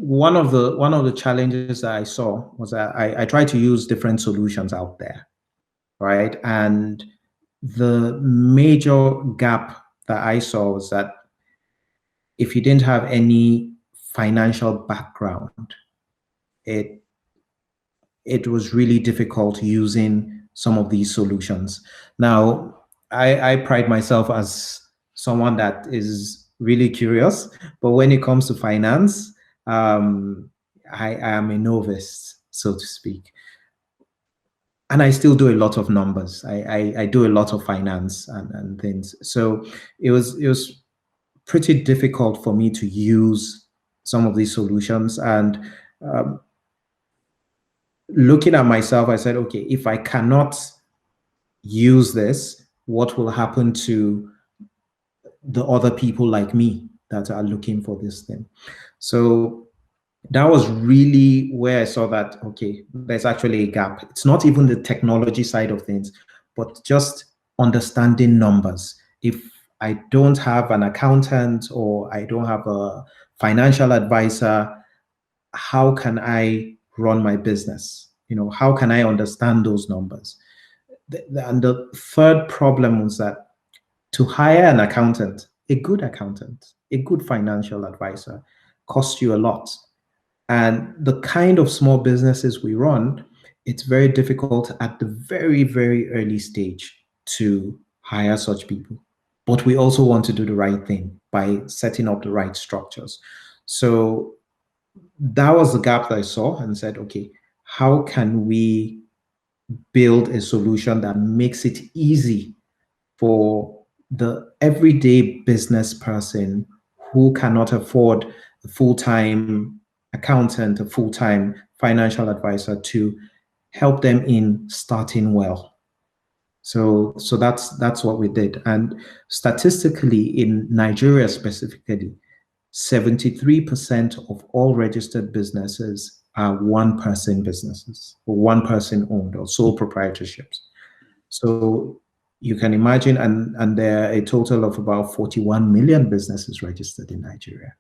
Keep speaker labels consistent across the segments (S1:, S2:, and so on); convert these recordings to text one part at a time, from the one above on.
S1: one of the challenges that I saw was that I tried to use different solutions out there, right? And the major gap that I saw was that if you didn't have any financial background, it it was really difficult using some of these solutions. Now, I pride myself as someone that is really curious, but when it comes to finance, I am a novice, so to speak. And I still do a lot of numbers. I do a lot of finance and things. So it was pretty difficult for me to use some of these solutions. And um, looking at myself, I said, okay, if I cannot use this, what will happen to the other people like me that are looking for this thing? So that was really where I saw that, okay, there's actually a gap. It's not even the technology side of things, but just understanding numbers. If I don't have an accountant or I don't have a financial advisor, how can I run my business? How can I understand those numbers? And the third problem was that to hire an accountant, a good financial advisor, costs you a lot. And the kind of small businesses we run, it's very difficult at the very, very early stage to hire such people. But we also want to do the right thing by setting up the right structures. So that was the gap that I saw and said, okay, how can we build a solution that makes it easy for the everyday business person who cannot afford a full-time accountant, a full-time financial advisor to help them in starting well. So that's what we did. And statistically in Nigeria specifically, 73% of all registered businesses are one-person businesses or one-person owned or sole proprietorships. So you can imagine, and there are a total of about 41 million businesses registered in Nigeria.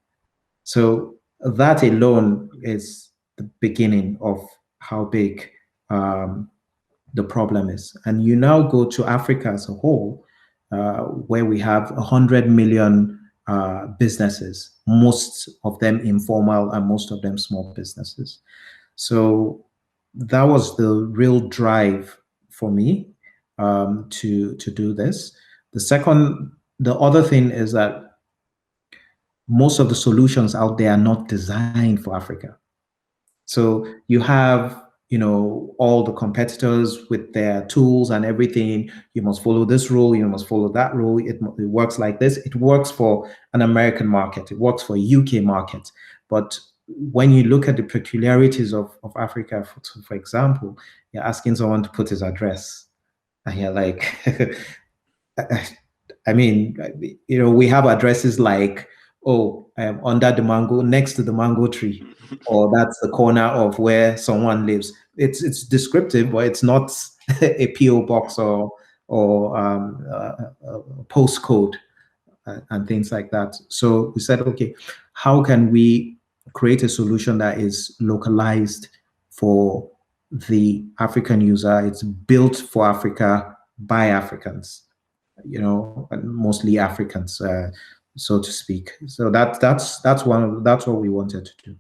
S1: So that alone is the beginning of how big the problem is. And you now go to Africa as a whole, where we have 100 million businesses, most of them informal and most of them small businesses. So that was the real drive for me to do this. The other thing is that most of the solutions out there are not designed for Africa. So you have, all the competitors with their tools and everything. You must follow this rule. You must follow that rule. It works like this. It works for an American market. It works for a UK market. But when you look at the peculiarities of Africa, for example, you're asking someone to put his address, and you're like, I mean, we have addresses like, under the mango, next to the mango tree, or that's the corner of where someone lives. It's descriptive, but it's not a PO box or a postcode and things like that. So we said, okay, how can we create a solution that is localized for the African user? It's built for Africa by Africans, and mostly Africans, so to speak. So that's what we wanted to do.